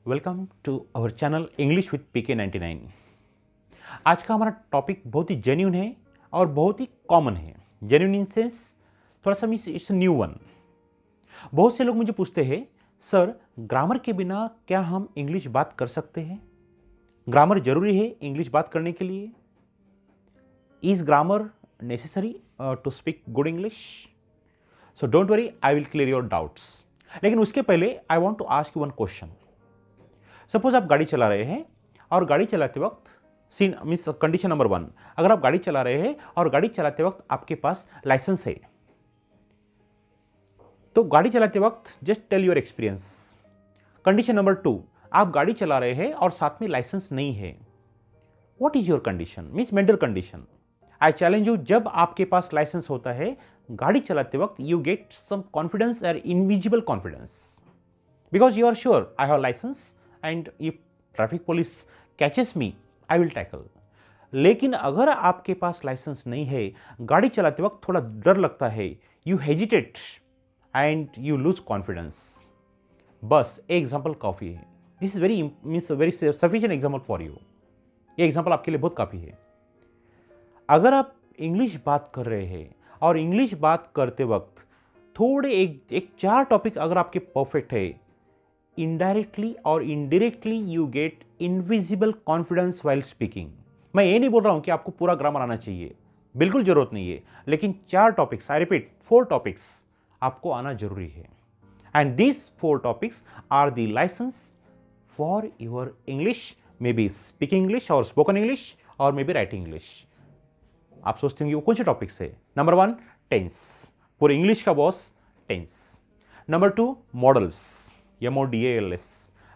Welcome to our channel English with PK 99। आज का हमारा टॉपिक बहुत ही जेन्यून है और बहुत ही कॉमन है। जेन्यून इन सेंस थोड़ा सा मीन्स इट्स न्यू वन। बहुत से लोग मुझे पूछते हैं, सर ग्रामर के बिना क्या हम इंग्लिश बात कर सकते हैं? ग्रामर जरूरी है इंग्लिश बात करने के लिए? Is grammar necessary to speak good English? So don't worry, I will clear your doubts. लेकिन उसके पहले I want to ask you one question. Suppose आप गाड़ी चला रहे हैं और गाड़ी चलाते वक्त सीन मीन्स कंडीशन नंबर 1, अगर आप गाड़ी चला रहे हैं और गाड़ी चलाते वक्त आपके पास लाइसेंस है, तो गाड़ी चलाते वक्त just tell your experience. Condition number 2, आप गाड़ी चला रहे हैं और साथ में लाइसेंस नहीं है। What is your condition means mental condition? I challenge you, जब आपके पास लाइसेंस होता है गाड़ी चलाते वक्त यू गेट सम कॉन्फिडेंस और invisible confidence, because you are sure I have licence and if traffic police catches me I will tackle. लेकिन अगर आपके पास लाइसेंस नहीं है, गाड़ी चलाते वक्त थोड़ा डर लगता है, you hesitate and you lose confidence. बस एक एग्जाम्पल काफ़ी है। This is very sufficient example for you. ये एग्जाम्पल आपके लिए बहुत काफ़ी है। अगर आप इंग्लिश बात कर रहे हैं और इंग्लिश बात करते वक्त थोड़े एक 4 टॉपिक अगर आपके परफेक्ट है, इनडायरेक्टली और indirectly you get invisible confidence while speaking. मैं ये नहीं बोल रहा हूं कि आपको पूरा ग्रामर आना चाहिए, बिल्कुल जरूरत नहीं है, लेकिन 4 टॉपिक्स, आई रिपीट 4 टॉपिक्स आपको आना जरूरी है। And this 4 topics are the licence for your English, may be speaking English और स्पोकन इंग्लिश और मे बी राइटिंग इंग्लिश। आप सोचते होंगे वो कौन से टॉपिक्स है? नंबर 1 टेंस, पूरे इंग्लिश का boss tense. Number 2 modals, MODALS।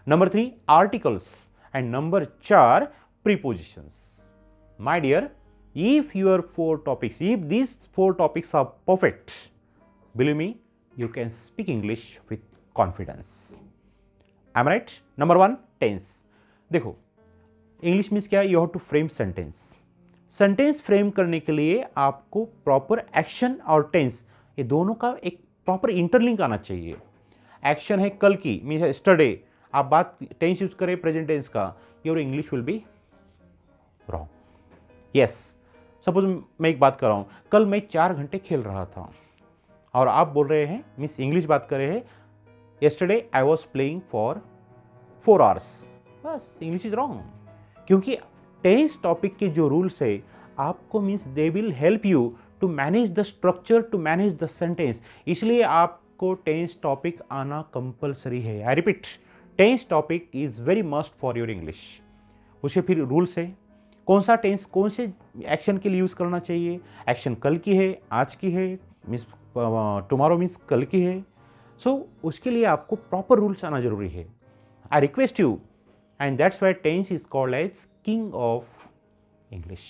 Number 3 articles and number 4 prepositions. My dear, if your 4 topics, if these 4 topics are perfect, believe me, you can speak English with confidence. Am I right? Number 1 tense. देखो English means क्या है? You have to frame sentence. Sentence frame करने के लिए आपको proper action और tense, ये दोनों का एक प्रॉपर इंटरलिंक आना चाहिए। एक्शन है कल की मीन्स यस्टरडे, आप बात टेंस यूज करें प्रेजेंट टेंस का, your English will be wrong. Yes, suppose मैं एक बात कर रहा हूं, कल मैं 4 घंटे खेल रहा था और आप बोल रहे हैं मीन्स इंग्लिश बात कर रहे हैं, yesterday I was playing for 4 hours. बस इंग्लिश इज रॉन्ग, क्योंकि टेंस टॉपिक के जो रूल्स है आपको means they will help you to manage the structure, to manage the sentence. इसलिए आपको टेंस टॉपिक आना कंपलसरी है। I repeat, tense topic is very must for your English. उसे फिर रूल्स है, कौन सा टेंस कौन से एक्शन के लिए यूज करना चाहिए। एक्शन कल की है, आज की है, मीन्स टुमारो मीन्स कल की है। सो उसके लिए आपको प्रॉपर रूल्स आना जरूरी है। I request you, and that's why tense is called as king of English.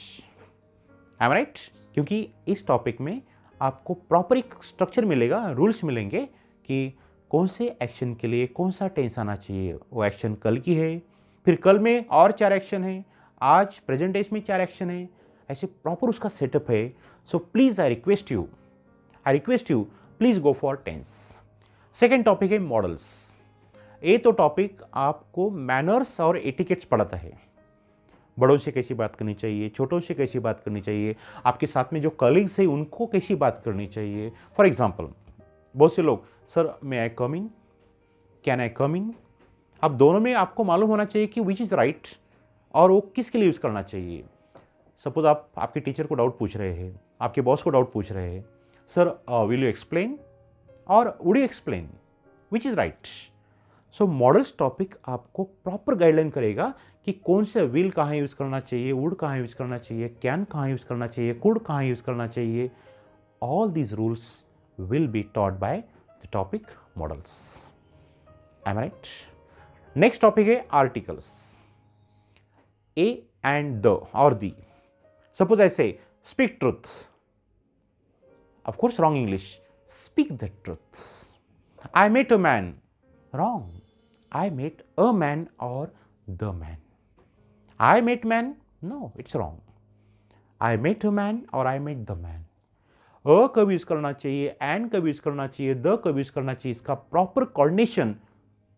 I am right? क्योंकि इस टॉपिक में आपको प्रॉपर एक स्ट्रक्चर मिलेगा, रूल्स मिलेंगे कि कौन से एक्शन के लिए कौन सा टेंस आना चाहिए। वो एक्शन कल की है, फिर कल में और 4 एक्शन है, आज प्रेजेंट टेंस में 4 एक्शन है, ऐसे प्रॉपर उसका सेटअप है। So please I request you please go for tense. Second topic है मॉडल्स। ये तो टॉपिक आपको मैनर्स और एटिकेट्स पढ़ाता है। बड़ों से कैसी बात करनी चाहिए, छोटों से कैसी बात करनी चाहिए, आपके साथ में जो कलीग्स हैं उनको कैसी बात करनी चाहिए। फॉर एग्जाम्पल, बहुत से लोग, sir may I come in, can I कम इन। अब दोनों में आपको मालूम होना चाहिए कि विच इज़ राइट और वो किसके लिए यूज़ करना चाहिए। सपोज आप आपके टीचर को डाउट पूछ रहे हैं, आपके बॉस को डाउट पूछ रहे हैं, सर विल यू एक्सप्लेन और would you explain, which is right. So models topic आपको प्रॉपर गाइडलाइन करेगा कि कौन से विल कहाँ यूज़ करना चाहिए, वुड कहाँ यूज़ करना चाहिए, कैन कहाँ यूज़ करना चाहिए, कुड कहाँ यूज़ करना चाहिए। All these rules will be taught by the topic modals. I am right? Next topic है आर्टिकल्स, ए एंड द और the. Suppose I say speak truth, of course wrong English, speak the truth. I met a man, wrong. I met a man or the man. I met man? No, it's wrong. I met a man or I met the man. अ कब use करना चाहिए, and कब use करना चाहिए, the कब use करना चाहिए, इसका proper coordination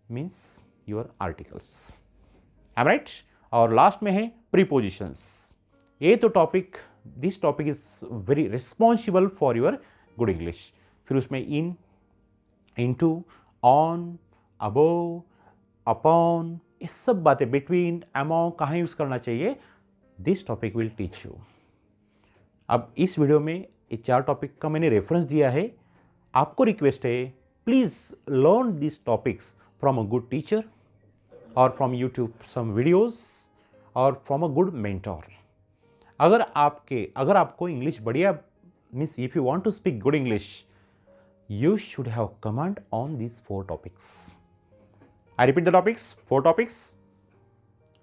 means your articles. Am right. और लास्ट में है प्रीपोजिशंस। ये तो टॉपिक, this topic is very responsible for your good English. फिर उसमें in, into, on, above, upon, ये सब बातें, बिटवीन, अमॉन्ग कहाँ यूज करना चाहिए, this topic will teach you. अब इस वीडियो में ये 4 टॉपिक का मैंने रेफरेंस दिया है। आपको रिक्वेस्ट है, please learn this topics from a good teacher और फ्रॉम यूट्यूब सम वीडियोस और फ्रॉम अ गुड मेंटोर। अगर आपको इंग्लिश बढ़िया, means if you want to speak good English, you should have command on these 4 topics. I repeat the topics, 4 topics: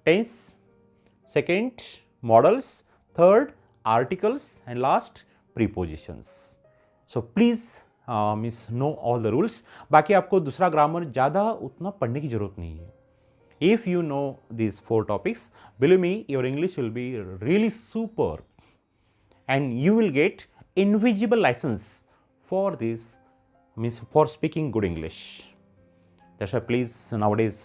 tense, second modals, third articles, and last prepositions. So please know all the rules. बाकी आपको दूसरा grammar ज़्यादा उतना पढ़ने की जरूरत नहीं है. If you know these 4 topics, believe me, your English will be really super, and you will get invisible license for this, means for speaking good English. That's why please, nowadays,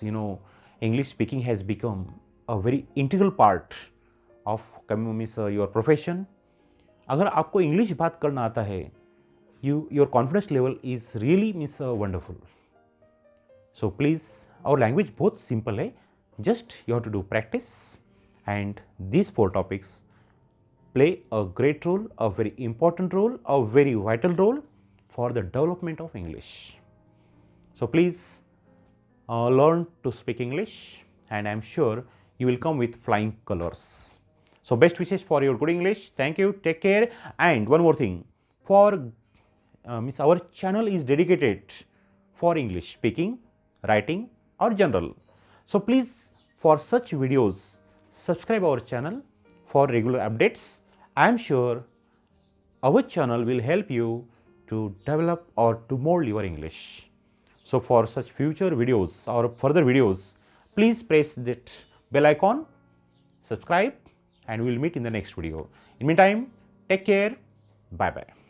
English speaking has become a very integral part of means your profession. अगर आपको English बात करना आता है, your confidence level is really means wonderful. So please, our language बहुत simple है, just you have to do practice, and these 4 topics play a great role, a very important role, a very vital role for the development of English. So please learn to speak English, and I am sure you will come with flying colors. So best wishes for your good English. Thank you, take care. And one more thing, for means our channel is dedicated for English speaking, writing or general. So please, for such videos, subscribe our channel for regular updates. I am sure our channel will help you to develop or to mold your English. So for such future videos or further videos, please press that bell icon, subscribe, and we will meet in the next video. In meantime, take care. Bye bye.